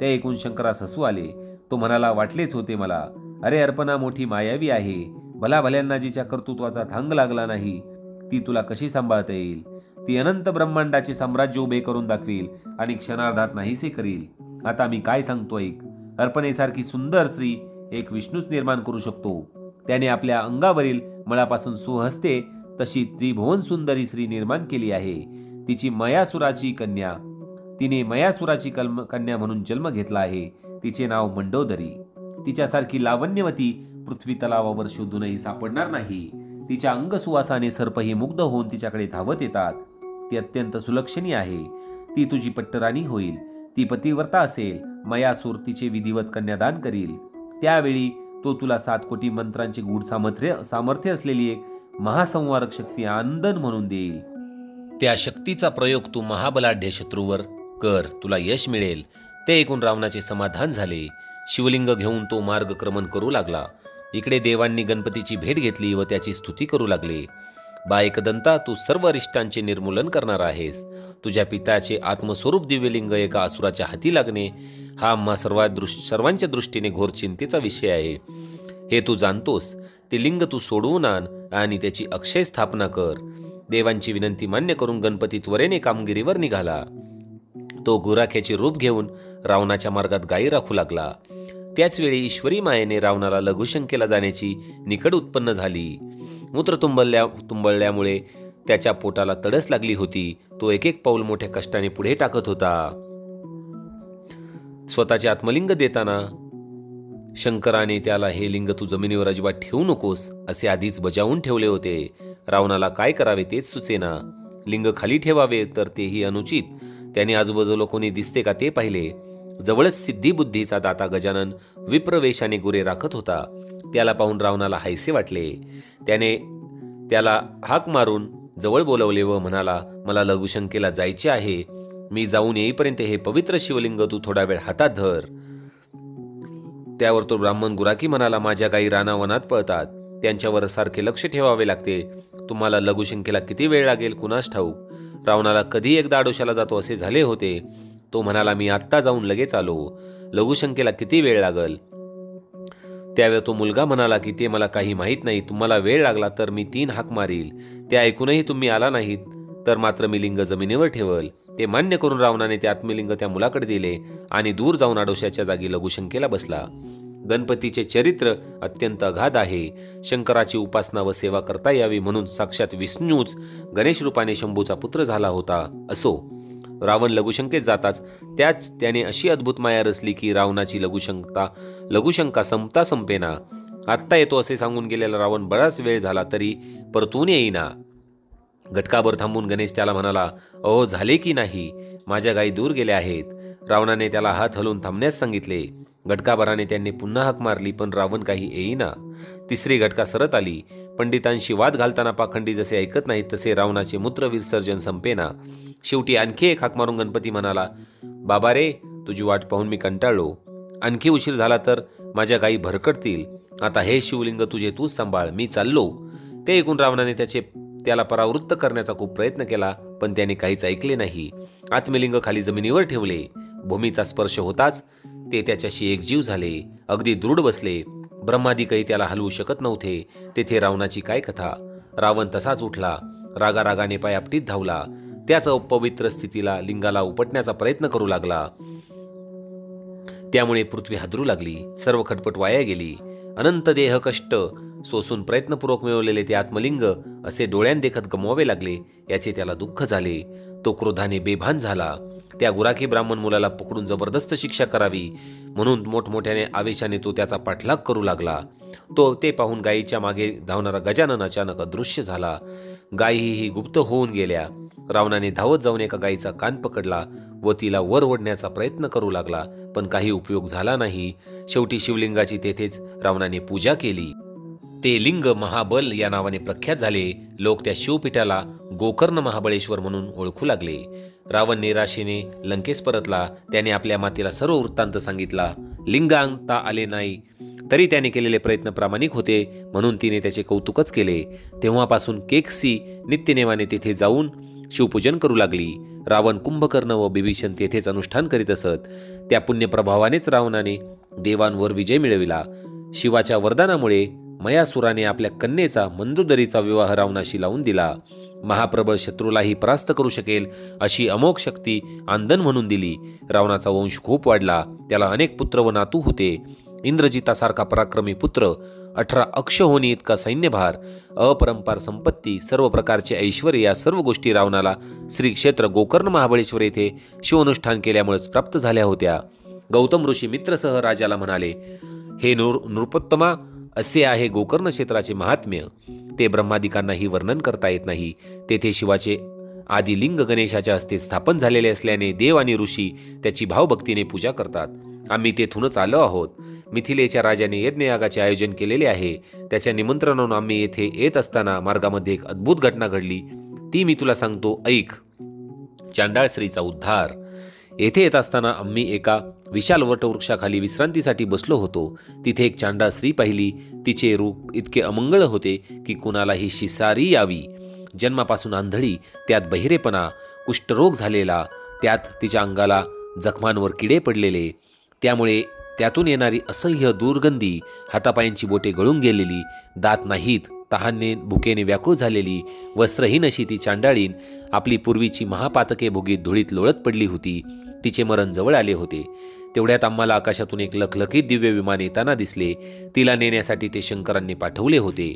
ते ऐकून शंकरास हसू आले. तो म्हणाला, वाटलेच होते मला. अरे अर्पणा मोठी मायावी आहे. भल्याभल्यांना जिच्या कर्तृत्वाचा थांग लागला नाही ती तुला कशी सांभाळता येईल? ती अनंत ब्रह्मांडाचे साम्राज्य उभे करून दाखवील आणि क्षणार्धात नाहीसे करील. आता मी काय सांगतो ऐक. अर्पणेसारखी सुंदर स्त्री एक विष्णूच निर्माण करू शकतो. त्याने आपल्या अंगावरील मळापासून सुहस्ते तशी त्रिभुवन सुंदरी स्त्री निर्माण केली आहे. तिने मयासुराची कन्या म्हणून जन्म घेतला आहे. तिचे नाव मंडोदरी. तिच्यासारखी लावण्यवती पृथ्वी तलावावर शोधूनही सापडणार नाही. तिच्या अंगसुवासाने सर्पही मुग्ध होऊन तिच्याकडे धावत येतात. ती अत्यंत सुलक्षणी आहे. ती तुझी पट्टराणी होईल. ती पतिव्रता असेल. मयासूर तिचे विधिवत कन्यादान करील. त्यावेळी तो तुला 7 कोटी मंत्रांचे गूढ सामर्थ्य असलेली एक महासंवारक शक्ती आनंदन म्हणून देईल. त्या शक्तीचा प्रयोग तू महाबलाढ्य शत्रूवर कर, तुला यश मिळेल. ते ऐकून रावणाचे समाधान झाले. शिवलिंग घेऊन तो मार्गक्रमण करू लागला. इकडे देवांनी गणपतीची भेट घेतली व त्याची स्तुती करू लागले. बा एकदंता, तू सर्व अरिष्टांचे निर्मूलन करणार आहेस. तुझ्या पित्याचे आत्मस्वरूप दिव्यलिंग एका असुराच्या हाती लागणे हा आम्हा सर्वांच्या दृष्टीने घोर चिंतेचा विषय आहे. हे तू जाणतोस. ते लिंग तू सोडवून आण आणि त्याची अक्षय स्थापना कर. देवांची विनंती मान्य करून गणपती त्वरेने कामगिरीवर निघाला. तो गुराख्याचे रूप घेऊन रावणाच्या मार्गात गायी राखू लागला. त्याच वेळी ईश्वरी मायेने रावणाला लघुशंकेला जाण्याची निकड उत्पन्न झाली. मूत्र तुंबळल्यामुळे त्याच्या पोटाला तडस लागली होती. तो एक एक पाऊल मोठ्या कष्टाने पुढे टाकत होता. स्वतःचे आत्मलिंग देताना शंकराने त्याला हे लिंग तू जमिनीवर अजिबात ठेवू नकोस असे आधीच बजावून ठेवले होते. रावणाला काय करावे तेच सुचेना. लिंग खाली ठेवावे तर तेही अनुचित. त्याने आजूबाजूला कोणी दिसते का ते पाहिले. जवळच सिद्धिबुद्धीचा दाता गजानन विप्रवेशाने गुरे राखत होता. त्याला पाहून रावणाला हायसे वाटले. त्याने त्याला हाक मारून जवळ बोलवले व म्हणाला, मला लघुशंकेला जायचे आहे. मी जाऊन येईपर्यंत हे पवित्र शिवलिंग तू थोडा वेळ हातात धर. त्यावर तो ब्राह्मण गुराखी म्हणाला, माझ्या गायी रानावनात पळतात. त्यांच्यावर सारखे लक्ष ठेवावे लागते. तुम्हाला लघुशंकेला किती वेळ लागेल कुणास ठाऊक. रावणाला कधी एकदा आडोशाला जातो असे झाले होते. तो म्हणाला, मी आत्ता जाऊन लगेच आलो. लघुशंकेला किती वेळ लागल. त्यावेळी तो मुलगा म्हणाला की ते मला काही माहीत नाही. तुम्हाला वेळ लागला तर मी 3 हाक मारील. ते ऐकूनही तुम्ही आला नाहीत तर मात्र मी लिंग जमिनीवर ठेवल. ते मान्य करून रावणाने ते आत्मलिंग त्या मुलाकडे दिले आणि दूर जाऊन आडोशाच्या जागी लघुशंकेला बसला. गणपतीचे चरित्र अत्यंत अगाध आहे. शंकराची उपासना व सेवा करता यावी म्हणून साक्षात विष्णूच गणेश रूपाने शंभूचा पुत्र झाला होता. असो, रावण लघुशंकेत जाताच त्याने अशी अद्भुत माया रचली की रावणाची लघुशंका संपता संपेना. आत्ता येतो असे सांगून गेलेला रावण बराच वेळ झाला तरी परतून येईना. घटकाभर थांबून गणेश त्याला म्हणाला, अहो झाले की नाही. माझ्या गायी दूर गेल्या आहेत. रावणाने त्याला हात हलवून थांबण्यास सांगितले. घटकाभराने त्यांनी पुन्हा हाक मारली पण रावण काही येईना. तिसरी घटका सरत आली. पंडितांशी वाद घालताना पाखंडी जसे ऐकत नाहीत तसे रावणाचे मूत्र विसर्जन संपेना. शेवटी आणखी एक हाक मारून गणपती म्हणाला, बाबा रे, तुझी वाट पाहून मी कंटाळलो. आणखी उशीर झाला तर माझ्या गायी भरकटतील. आता हे शिवलिंग तुझे तूच सांभाळ, मी चाललो. ते ऐकून रावणाने त्याला परावृत्त करण्याचा खूप प्रयत्न केला पण त्याने काहीच ऐकले नाही. आत्मलिंग खाली जमिनीवर ठेवले. भूमीचा स्पर्श होताच ते त्याच्याशी एकजीव झाले. अगदी दृढ बसले. ब्रह्मादिकही त्याला हलवू शकत नव्हते. तेथे रावणाची काय कथा. रावण तसाच उठला. रागारागाने पाय आपटीत धावला. त्याच अपवित्र स्थितीला लिंगाला उपटण्याचा प्रयत्न करू लागला. त्यामुळे पृथ्वी हादरू लागली. सर्व खटपट वाया गेली. अनंत देह कष्ट सोसून प्रयत्नपूर्वक मिळवलेले ते आत्मलिंग असे डोळ्यां देखत गमवावे लागले याचे त्याला दुःख झाले. तो क्रोधाने बेभान झाला. त्या गुराखी ब्राह्मण मुलाला पकडून जबरदस्त शिक्षा करावी म्हणून मोठमोठ्याने आवेशाने तो त्याचा पाठलाग करू लागला. ते पाहून गायीच्या मागे धावणारा गजानन अचानक अदृश्य झाला. गायीही गुप्त होऊन गेल्या. रावणाने धावत जाऊन एका गायीचा कान पकडला व तिला वर ओढण्याचा प्रयत्न करू लागला पण काही उपयोग झाला नाही. शेवटी शिवलिंगाची तेथेच रावणाने पूजा केली. ते लिंग महाबल या नावाने प्रख्यात झाले. लोक त्या शिवपीठाला गोकर्ण महाबळेश्वर म्हणून ओळखू लागले. रावण निराशेने लंकेस परतला. त्याने आपल्या मातेला सर्व वृत्तांत सांगितला. लिंग आणता आले नाही तरी त्याने केलेले प्रयत्न प्रामाणिक होते म्हणून तिने त्याचे कौतुकच केले. तेव्हापासून केकसी नित्यनेमाने तेथे जाऊन शिवपूजन करू लागली. रावण, कुंभकर्ण व बिभीषण तेथेच अनुष्ठान करीत असत. त्या पुण्यप्रभावानेच रावणाने देवांवर विजय मिळविला. शिवाच्या वरदानामुळे मयासुराने आपल्या कन्येचा मंदोदरीचा विवाह रावणाशी लावून दिला. महाप्रबळ शत्रूलाही परास्त करू शकेल अशी अमोघ शक्ती आंदन म्हणून दिली. रावणाचा वंश खूप वाढला. त्याला अनेक पुत्र व नातू होते. इंद्रजितासारखा पराक्रमी पुत्र, 18 अक्ष होणी इतका सैन्यभार, अपरंपार संपत्ती, सर्व प्रकारचे ऐश्वर्य या सर्व गोष्टी रावणाला श्री क्षेत्र गोकर्ण महाबळेश्वर येथे शिवानुष्ठान केल्यामुळेच प्राप्त झाल्या होत्या. गौतम ऋषी मित्रसह राजाला म्हणाले, हे नृपोत्तमा, असे आहे गोकर्ण क्षेत्राचे महात्म्य. ते ब्रह्मादिकांनाही वर्णन करता येत नाही. तेथे शिवाचे आदी लिंग गणेशाच्या हस्ते स्थापन झालेले असल्याने देव आणि ऋषी त्याची भावभक्तीने पूजा करतात. आम्ही तेथूनच आलो आहोत. मिथिलेच्या राजाने यज्ञयागाचे आयोजन केलेले आहे. त्याच्या निमंत्रणावरून आम्ही येथे येत असताना मार्गामध्ये एक अद्भुत घटना घडली. ती मी तुला सांगतो, ऐक. चांडाळ स्त्रीचा उद्धार. येथे येत असताना आम्ही एका विशाल वटवृक्षाखाली विश्रांतीसाठी बसलो होतो. तिथे एक चांडाळ स्त्री पाहिली. तिचे रूप इतके अमंगळ होते की कुणालाही शिसारी यावी. जन्मापासून आंधळी, त्यात बहिरेपणा, कुष्ठरोग झालेला, त्यात तिच्या अंगाला जखमांवर किडे पडलेले, त्यामुळे त्यातून येणारी असह्य दुर्गंधी, हातापायांची बोटे गळून गेलेली, दात नाहीत, तहाने भुकेने व्याकुळ झालेली, वस्त्रहीन अशी ती चांडाळीन आपली पूर्वीची महापातके भोगीत धुळीत लोळत पडली होती. तिचे मरण जवळ आले होते. तेवढ्यात आम्हाला आकाशातून एक लखलखीत दिव्य विमान येताना दिसले. तिला नेण्यासाठी ते शंकरांनी पाठवले होते.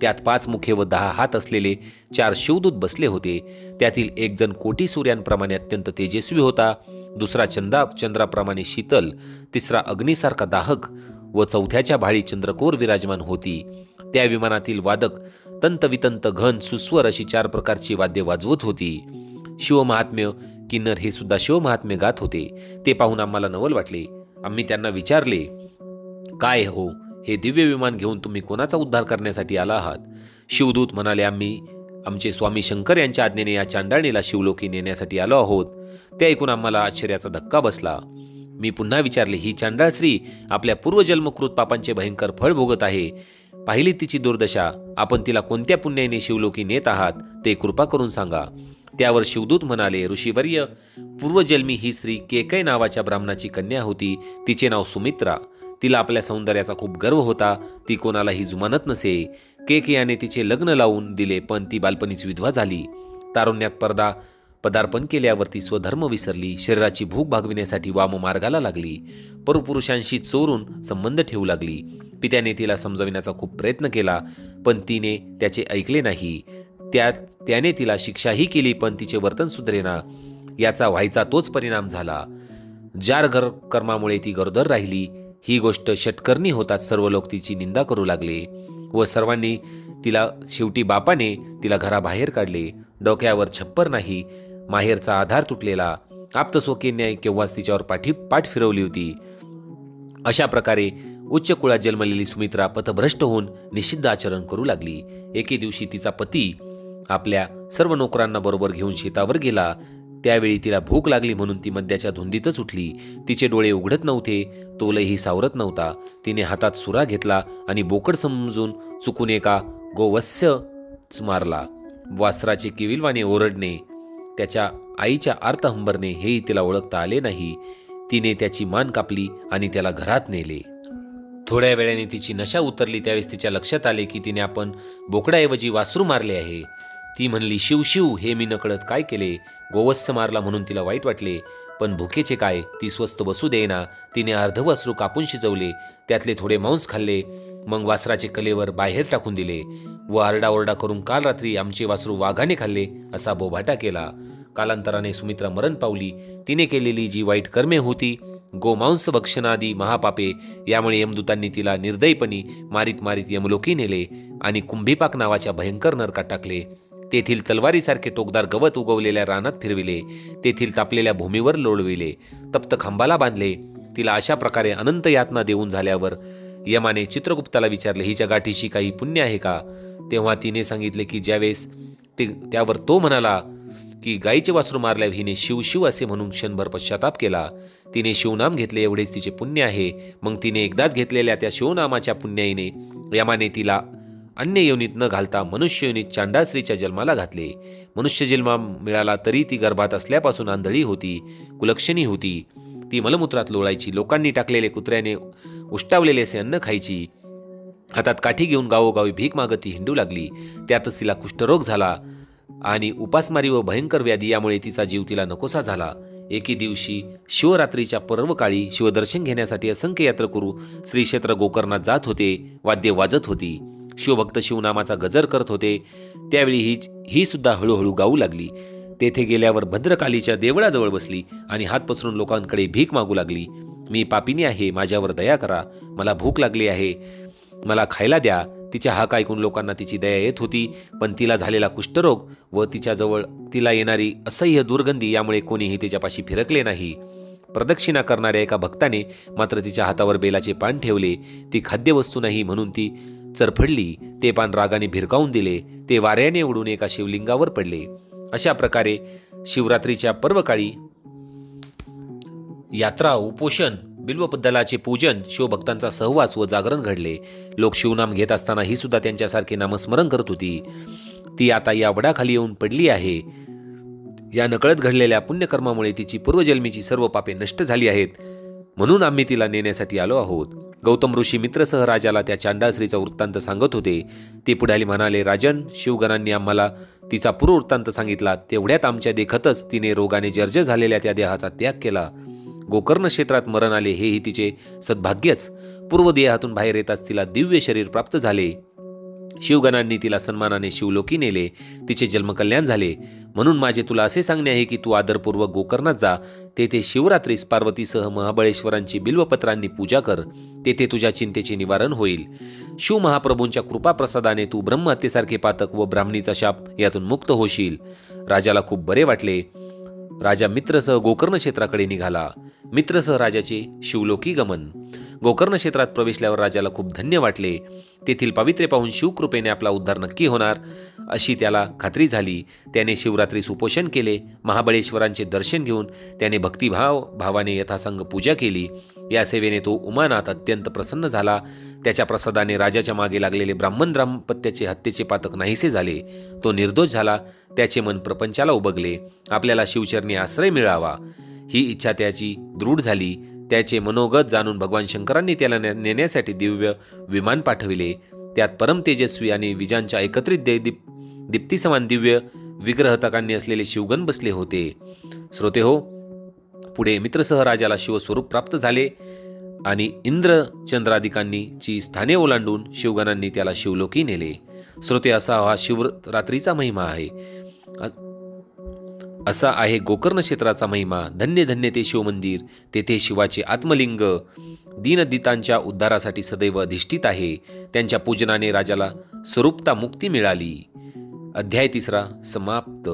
त्यात 5 मुखे व 10 हात असलेले 4 शिवदूत बसले होते. त्यातील एक जण कोटी सूर्यांप्रमाणे अत्यंत तेजस्वी होता, दुसरा चंद्राप्रमाणे शीतल, तिसरा अग्नीसारखा दाहक व चौथ्याच्या भाळी चंद्रकोर विराजमान होती. त्या विमानातील वादक तंतवितंत घन सुस्वर अशी 4 प्रकारची वाद्ये वाजवत होती. शिवमहात्म्य किन्नर हे सुद्धा शिवमहात्म्य गात होते. ते पाहून आम्हाला नवल वाटले. आम्ही त्यांना विचारले, काय हो, हे दिव्य विमान घेऊन तुम्ही कोणाचा उद्धार करण्यासाठी आला आहात? शिवदूत म्हणाले, आम्ही आमचे स्वामी शंकर यांच्या आज्ञेने या चांडाळीला शिवलोकी नेण्यासाठी आलो आहोत. ते ऐकून आम्हाला आश्चर्याचा धक्का बसला. मी पुन्हा विचारले, ही चांडाळ स्त्री आपल्या पूर्वजन्मकृत पापांचे भयंकर फळ भोगत आहे. पाहिली तिची दुर्दशा. आपण तिला कोणत्या पुण्याने शिवलोकी नेत आहात ते कृपा करून सांगा. त्यावर शिवदूत म्हणाले, ऋषीवर्य, पूर्वजन्मी ही स्त्री केकय नावाच्या ब्राह्मणाची कन्या होती. तिचे नाव सुमित्रा. तिला आपल्या सौंदर्याचा खूप गर्व होता. ती कोणालाही जुमानत नसे. केकयाने तिचे लग्न लावून दिले, पण ती बालपणीच विधवा झाली. तारुण्यात पदार्पण केल्यावर ती स्वधर्म विसरली. शरीराची भूक भागविण्यासाठी वाममार्गाला लागली. परपुरुषांशी चोरून संबंध ठेवू लागली. पित्याने तिला समजविण्याचा खूप प्रयत्न केला, पण तिने त्याचे ऐकले नाही. त्याने तिला शिक्षाही केली, पण तिचे वर्तन सुधरेना. याचा व्हायचा तोच परिणाम झाला. जार कर्मामुळे ती गरोदर राहिली. ही गोष्ट षटकर्णी होताच सर्व लोक तिची निंदा करू लागले व सर्वांनी शेवटी बापाने तिला घराबाहेर काढले. डोक्यावर छप्पर नाही, माहेरचा आधार तुटलेला. आप्तस्वकीने केव्हाच तिच्यावर पाठ फिरवली होती. अशा प्रकारे उच्च कुळात जन्मलेली सुमित्रा पथभ्रष्ट होऊन निषिद्ध आचरण करू लागली. एके दिवशी तिचा पती आपल्या सर्व नोकरांना बरोबर घेऊन शेतावर गेला. त्यावेळी तिला भूक लागली म्हणून ती मद्याच्या धुंदीतच उठली. तिचे डोळे उघडत नव्हते, तोलही सावरत नव्हता. तिने हातात सुरा घेतला आणि बोकड समजून चुकून एका गोवत्स मारला. वासराचे किविलवाने ओरडणे, त्याच्या आईच्या आर्त हंबरणे हेही तिला ओळखता आले नाही. तिने त्याची मान कापली आणि त्याला घरात नेले. थोड्या वेळाने तिची नशा उतरली. त्यावेळेस तिच्या लक्षात आले की तिने आपण बोकडाऐवजी वासरू मारले आहे. ती म्हणली, शिव शिव, हे मी नकळत काय केले? गोवत्स मारला म्हणून तिला वाईट वाटले, पण भुकेचे काय? ती स्वस्थ बसू देईना. तिने अर्ध वासरू कापून शिजवले, त्यातले थोडे मांस खाल्ले, मग वासराचे कलेवर बाहेर टाकून दिले व आरडाओरडा करून काल रात्री आमचे वासरू वाघाने खाल्ले असा बोभाटा केला. कालांतराने सुमित्रा मरण पावली. तिने केलेली जी वाईट कर्मे होती, गोमांस भक्षणादी महापापे, यामुळे यमदूतांनी तिला निर्दयीपणी मारीत मारीत यमलोकी नेले आणि कुंभीपाक नावाच्या भयंकर नरकात टाकले. तेथील तलवारीसारखे टोकदार गवत उगवलेल्या रानात फिरविले. तेथील तापलेल्या भूमीवर लोळविले. तप्त खांबाला बांधले. तिला अशा प्रकारे अनंत यातना देऊन झाल्यावर यमाने चित्रगुप्ताला विचारले, हिच्या गाठीशी काही पुण्य आहे का? तेव्हा तिने सांगितले की ज्यावेळेस त्यावर तो म्हणाला की गायीचे वासरू मारल्यावर हिने शिव शिव असे म्हणून क्षणभर पश्चाताप केला. तिने शिवनाम घेतले, एवढेच तिचे पुण्य आहे. मग तिने एकदाच घेतलेल्या त्या शिवनामाच्या पुण्याईने यमाने तिला अन्य योनीत न घालता मनुष्य योनीत चांडाळ स्त्रीच्या जन्माला घातले. मनुष्य जन्म मिळाला तरी ती गर्भात असल्यापासून आंधळी होती, कुलक्षणी होती. ती मलमूत्रात लोळायची. लोकांनी टाकलेले कुत्र्याने उष्टावलेले असे अन्न खायची. हातात काठी घेऊन गावोगावी भीक मागत ती हिंडू लागली. त्यातच तिला कुष्ठरोग झाला आणि उपासमारी व भयंकर व्याधी, यामुळे तिचा जीव तिला नकोसा झाला. एके दिवशी शिवरात्रीच्या पर्वकाळी शिवदर्शन घेण्यासाठी असंख्य यात्रकरू श्री क्षेत्र गोकर्णात जात होते. वाद्ये वाजत होती. शिवभक्त शिवनामाचा गजर करत होते. त्यावेळी ही सुद्धा हळूहळू गाऊ लागली. तेथे गेल्यावर भद्रकालीच्या देवळाजवळ बसली आणि हात पसरून लोकांकडे भीक मागू लागली. मी पापिनी आहे, माझ्यावर दया करा, मला भूक लागली आहे, मला खायला द्या. तिच्या हाक ऐकून लोकांना तिची दया येत होती, पण तिला झालेला कुष्ठरोग व तिच्याजवळ तिला येणारी असह्य दुर्गंधी यामुळे कोणीही तिच्यापाशी फिरकले नाही. प्रदक्षिणा करणाऱ्या एका भक्ताने मात्र तिच्या हातावर बेलाचे पान ठेवले. ती खाद्यवस्तू नाही म्हणून ती चरफडली. ते पान रागाने भिरकावून दिले. ते वाऱ्याने उडून एका शिवलिंगावर पडले. अशा प्रकारे शिवरात्रीच्या पर्वकाळी यात्रा, उपोषण, बिल्वपद्दलाचे पूजन, शिवभक्तांचा सहवास व जागरण घडले. लोक शिवनाम घेत असताना ही सुद्धा त्यांच्यासारखे नामस्मरण करत होती. ती आता या वडाखाली येऊन पडली आहे. या नकळत घडलेल्या पुण्यकर्मामुळे तिची पूर्वजन्मीची सर्व पापे नष्ट झाली आहेत, म्हणून आम्ही तिला नेण्यासाठी आलो आहोत. गौतम ऋषी मित्रसह राजाला त्या चांडाश्रीचा वृत्तांत सांगत होते. ते पुढे म्हणाले, राजन, शिवगणांनी आम्हाला तिचा पूर्व वृत्तांत सांगितला. तेवढ्यात आमच्या देखतच तिने रोगाने जर्जर झालेल्या त्या देहाचा त्याग केला. गोकर्ण क्षेत्रात मरण आले हेही तिचे सद्भाग्यच. पूर्व देहातून बाहेर येताच तिला दिव्य शरीर प्राप्त झाले. शिवगणांनी तिला सन्मानाने शिवलोकी नेले. तिचे जन्मकल्याण झाले. म्हणून माझे तुला असे सांगणे आहे की तू आदरपूर्वक गोकर्णात जा. तेथे शिवरात्रीस पार्वतीसह महाबळेश्वरांची बिल्वपत्रांनी पूजा कर. तेथे तुझ्या चिंतेचे निवारण होईल. शिव महाप्रभूंच्या कृपाप्रसादाने तू ब्रह्महत्येसारखे पातक व ब्राह्मणीचा शाप यातून मुक्त होशील. राजाला खूप बरे वाटले. राजा मित्रसह गोकर्ण क्षेत्राकडे निघाला. मित्रसह राजाचे शिवलोकी गमन. गोकर्ण क्षेत्रात प्रवेशल्यावर राजाला खूप धन्य वाटले. तेथील पावित्र्य पाहून शिवकृपेने आपला उद्धार नक्की होणार अशी त्याला खात्री झाली. त्याने शिवरात्रीस उपोषण केले. महाबळेश्वरांचे दर्शन घेऊन त्याने भावाने यथासांग पूजा केली. या सेवेने तो उमानाथ अत्यंत प्रसन्न झाला. त्याच्या प्रसादाने राजाच्या मागे लागलेले ब्राह्मण दाम्पत्याचे हत्येचे पातक नाहीसे झाले. तो निर्दोष झाला. त्याचे मन प्रपंचाला उबगले. आपल्याला शिवचरणी आश्रय मिळावा ही इच्छा त्याची दृढ झाली. त्याचे मनोगत जाणून भगवान शंकरांनी त्याला नेण्यासाठी दिव्य विमान पाठविले. त्यात परम तेजस्वी आणि विजांच्या एकत्रित दीप्तीसमान दिव्य विग्रहतकांनी असलेले शिवगण बसले होते. श्रोते हो, पुढे मित्रसह राजाला शिवस्वरूप प्राप्त झाले आणि इंद्र चंद्रादिकांची स्थाने ओलांडून शिवगणांनी त्याला शिवलोकी नेले. श्रोते, असा हा शिवरात्रीचा महिमा आहे. असा आहे गोकर्ण क्षेत्राचा महिमा. धन्य धन्य ते शिवमंदिर. तेथे शिवाचे आत्मलिंग दीनदितांच्या उद्धारासाठी सदैव अधिष्ठित आहे. त्यांच्या पूजनाने राजाला स्वरूपता मुक्ती मिळाली. अध्याय 3 समाप्त.